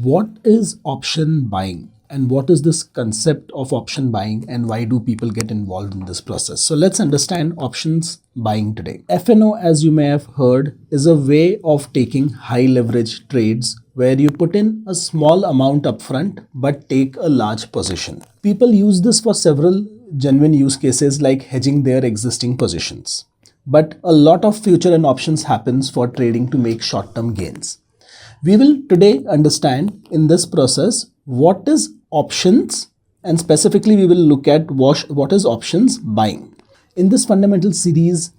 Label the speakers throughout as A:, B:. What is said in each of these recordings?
A: What is option buying and what is this concept of option buying and why do people get involved in this process? So let's understand options buying today. FNO, as you may have heard, is a way of taking high leverage trades where you put in a small amount upfront but take a large position. People use this for several genuine use cases like hedging their existing positions. But a lot of future and options happens for trading to make short-term gains. We will today understand in this process what is options, and specifically we will look at what is options buying. In this fundamental series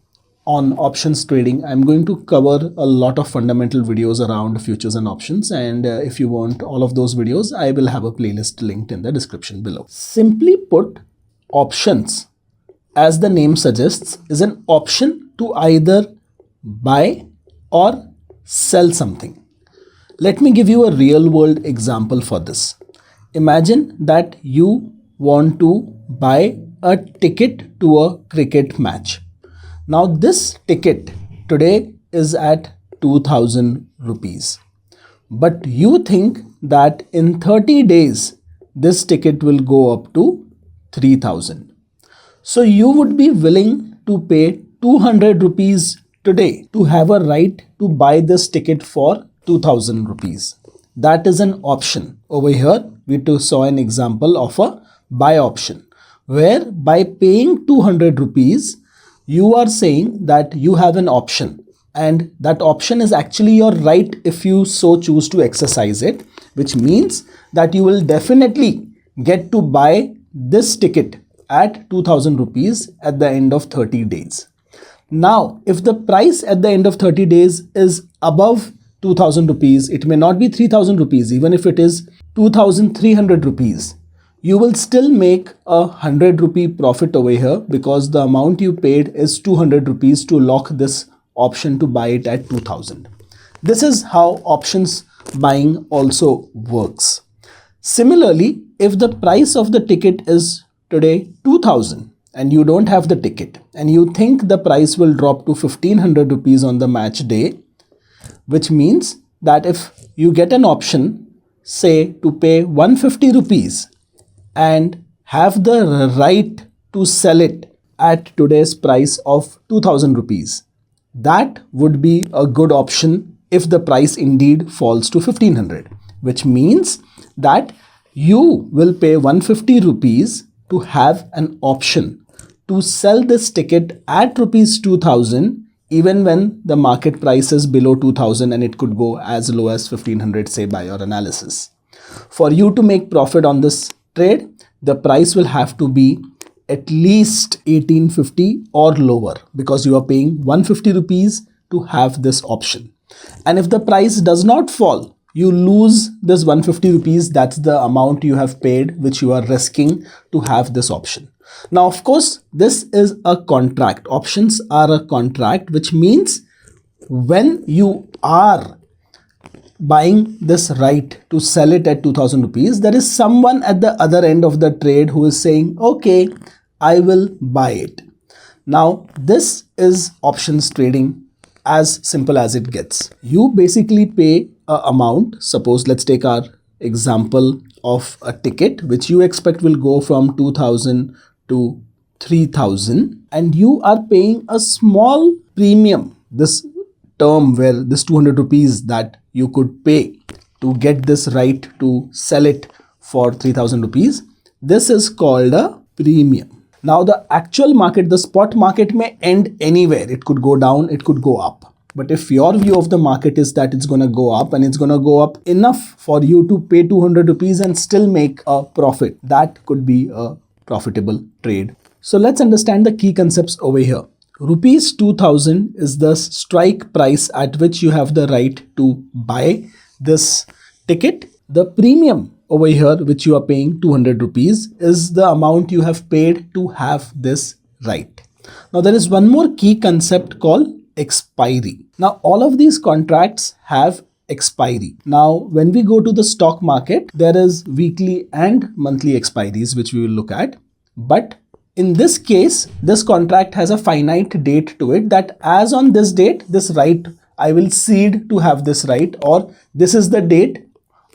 A: on options trading, I'm going to cover a lot of fundamental videos around futures and options, and if you want all of those videos, I will have a playlist linked in the description below. Simply put, options, as the name suggests, is an option to either buy or sell something. Let me give you a real world example for this. Imagine that you want to buy a ticket to a cricket match. Now this ticket today is at 2000 rupees. But you think that in 30 days this ticket will go up to 3000. So you would be willing to pay 200 rupees today to have a right to buy this ticket for 2000 rupees. That is an option. Over here, we saw an example of a buy option, where by paying 200 rupees, you are saying that you have an option, and that option is actually your right if you so choose to exercise it, which means that you will definitely get to buy this ticket at 2000 rupees at the end of 30 days. Now, if the price at the end of 30 days is above 2000 rupees, it may not be 3000 rupees, even if it is 2300 rupees, you will still make a 100 rupee profit over here because the amount you paid is 200 rupees to lock this option to buy it at 2000. This is how options buying also works. Similarly, if the price of the ticket is today 2000 and you don't have the ticket and you think the price will drop to 1500 rupees on the match day, which means that if you get an option, say to pay 150 rupees and have the right to sell it at today's price of 2000 rupees, that would be a good option if the price indeed falls to 1500, which means that you will pay 150 rupees to have an option to sell this ticket at rupees 2000 even when the market price is below 2000 and it could go as low as 1500, say, by your analysis. For you to make profit on this trade, the price will have to be at least 1850 or lower because you are paying 150 rupees to have this option. And if the price does not fall, you lose this 150 rupees. That's the amount you have paid, which you are risking to have this option. Now, of course, this is a contract. Options are a contract, which means when you are buying this right to sell it at 2000 rupees, there is someone at the other end of the trade who is saying, okay, I will buy it. Now, this is options trading as simple as it gets. You basically pay an amount. Suppose let's take our example of a ticket which you expect will go from 2000 to 3000 and you are paying a small premium, this term where this 200 rupees that you could pay to get this right to sell it for 3000 rupees. This is called a premium. Now the actual market, the spot market may end anywhere. It could go down, it could go up. But if your view of the market is that it's going to go up and it's going to go up enough for you to pay 200 rupees and still make a profit, that could be a profitable trade. So let's understand the key concepts over here. Rupees 2000 is the strike price at which you have the right to buy this ticket. The premium over here, which you are paying 200 rupees, is the amount you have paid to have this right. Now there is one more key concept called expiry. Now all of these contracts have expiry. Now when we go to the stock market, there is weekly and monthly expiries which we will look at. But in this case, this contract has a finite date to it, that as on this date, this right, I will cede to have this right, or this is the date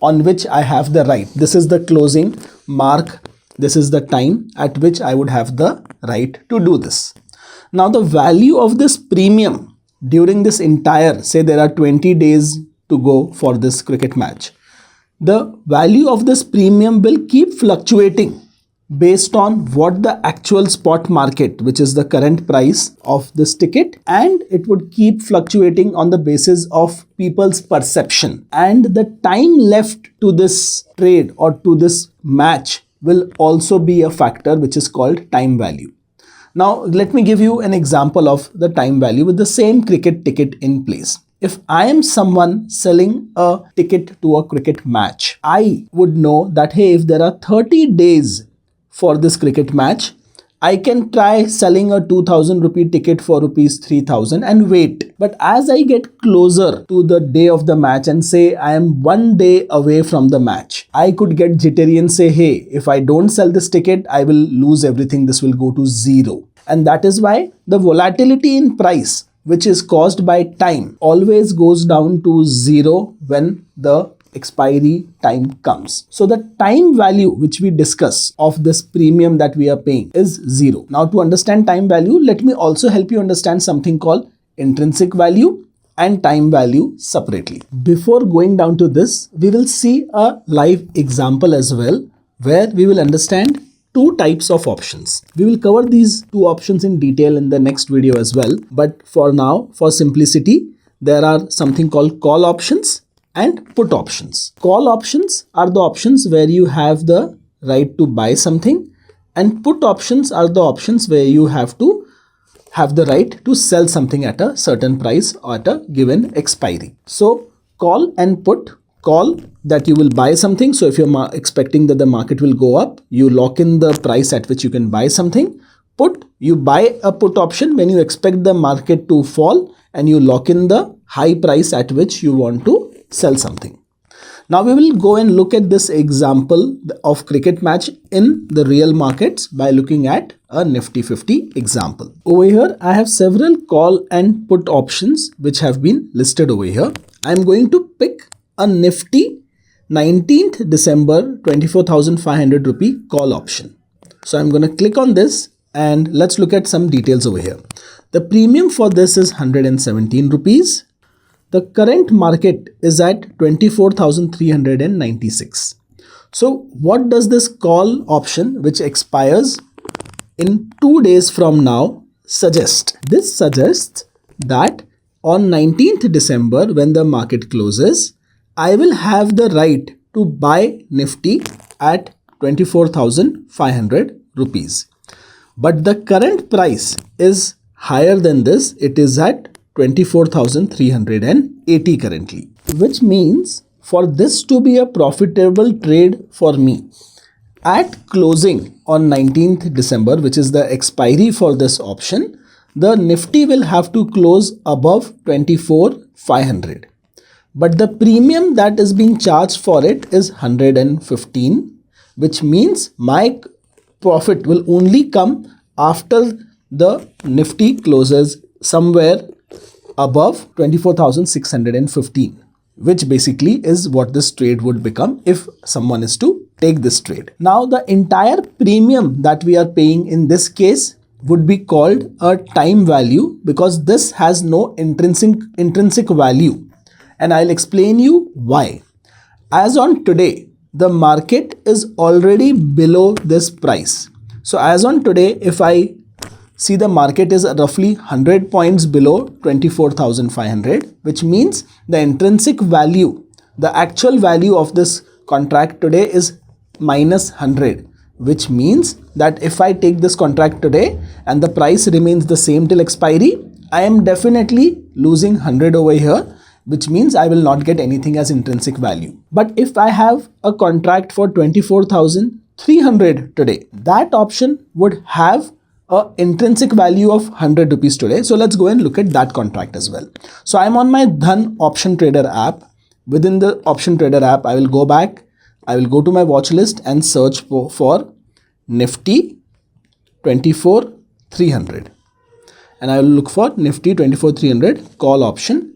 A: on which I have the right. This is the closing mark. This is the time at which I would have the right to do this. Now the value of this premium during this entire, say there are 20 days to go for this cricket match, the value of this premium will keep fluctuating based on what the actual spot market, which is the current price of this ticket, and it would keep fluctuating on the basis of people's perception. And the time left to this trade or to this match will also be a factor which is called time value. Now let me give you an example of the time value with the same cricket ticket in place. If I am someone selling a ticket to a cricket match, I would know that, hey, if there are 30 days for this cricket match, I can try selling a 2000 rupee ticket for rupees 3000 and wait. But as I get closer to the day of the match and say I am 1 day away from the match, I could get jittery and say, hey, if I don't sell this ticket, I will lose everything. This will go to zero. And that is why the volatility in price, which is caused by time, always goes down to zero when the expiry time comes. So the time value which we discuss of this premium that we are paying is zero. Now to understand time value, let me also help you understand something called intrinsic value and time value separately. Before going down to this, we will see a live example as well, where we will understand two types of options. We will cover these two options in detail in the next video as well. But for now, for simplicity, there are something called call options and put options. Call options are the options where you have the right to buy something, and put options are the options where you have to have the right to sell something at a certain price or at a given expiry. So call and put. Call, that you will buy something. So if you're expecting that the market will go up, you lock in the price at which you can buy something. Put, you buy a put option when you expect the market to fall and you lock in the high price at which you want to sell something. Now we will go and look at this example of cricket match in the real markets by looking at a Nifty 50 example. Over here, I have several call and put options which have been listed over here. I am going to pick a Nifty 19th December 24,500 rupee call option. So I'm going to click on this and let's look at some details over here. The premium for this is 117 rupees. The current market is at 24,396. So what does this call option, which expires in 2 days from now, suggest? This suggests that on 19th December, when the market closes, I will have the right to buy Nifty at 24,500 rupees. But the current price is higher than this. It is at 24,380 currently, which means for this to be a profitable trade for me, at closing on 19th December, which is the expiry for this option, the Nifty will have to close above 24,500. But the premium that is being charged for it is 115, which means my profit will only come after the Nifty closes somewhere above 24,615, which basically is what this trade would become if someone is to take this trade. Now the entire premium that we are paying in this case would be called a time value, because this has no intrinsic value. And I'll explain you why. As on today, the market is already below this price. So as on today, if I see the market is roughly 100 points below 24,500, which means the intrinsic value, the actual value of this contract today is minus 100, which means that if I take this contract today and the price remains the same till expiry, I am definitely losing 100 over here, which means I will not get anything as intrinsic value. But if I have a contract for 24,300 today, that option would have an intrinsic value of 100 rupees today. So let's go and look at that contract as well. So I'm on my Dhan option trader app. Within the option trader app, I will go back. I will go to my watch list and search for Nifty 24,300. And I will look for Nifty 24,300 call option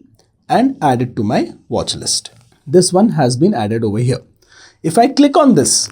A: and add it to my watch list. this one has been added over here. If I click on this,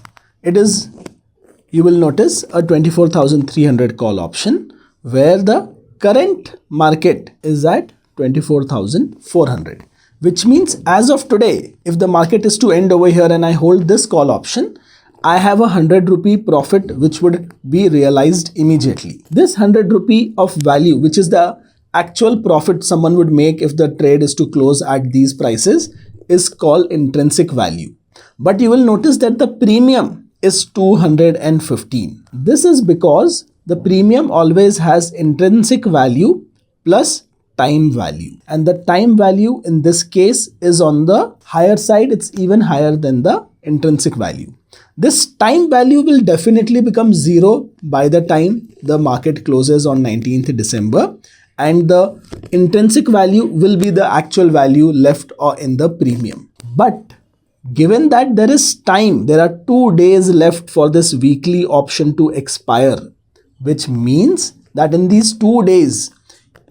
A: you will notice a 24,300 call option where the current market is at 24,400, which means as of today, if the market is to end over here and I hold this call option, I have a 100 rupee profit which would be realized immediately. This 100 rupee of value, which is the actual profit someone would make if the trade is to close at these prices, is called intrinsic value. But you will notice that the premium is 215. This is because the premium always has intrinsic value plus time value, and the time value in this case is on the higher side. It's even higher than the intrinsic value. This time value will definitely become zero by the time the market closes on 19th December, and the intrinsic value will be the actual value left in the premium. But given that there is time, there are 2 days left for this weekly option to expire, which means that in these 2 days,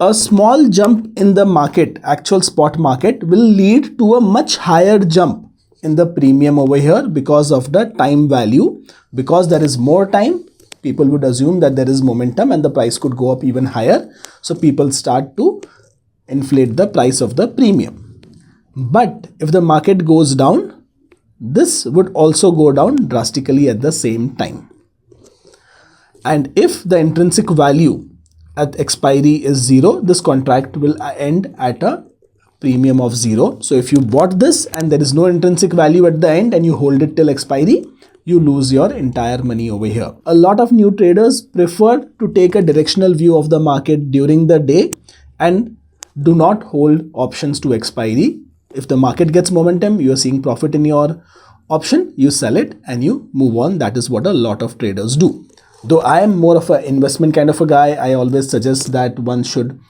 A: a small jump in the market, actual spot market, will lead to a much higher jump in the premium over here because of the time value. Because there is more time, people would assume that there is momentum and the price could go up even higher. So people start to inflate the price of the premium. But if the market goes down, this would also go down drastically at the same time. And if the intrinsic value at expiry is 0, this contract will end at a premium of 0. So if you bought this and there is no intrinsic value at the end and you hold it till expiry, you lose your entire money over here. A lot of new traders prefer to take a directional view of the market during the day and do not hold options to expiry. If the market gets momentum, you are seeing profit in your option, you sell it and you move on. That is what a lot of traders do. Though I am more of an investment kind of a guy, I always suggest that one should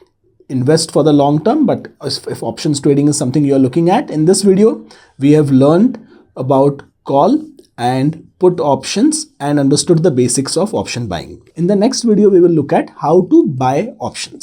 A: invest for the long term. But if options trading is something you are looking at, in this video, we have learned about call and put options and understood the basics of option buying. In the next video, we will look at how to buy options.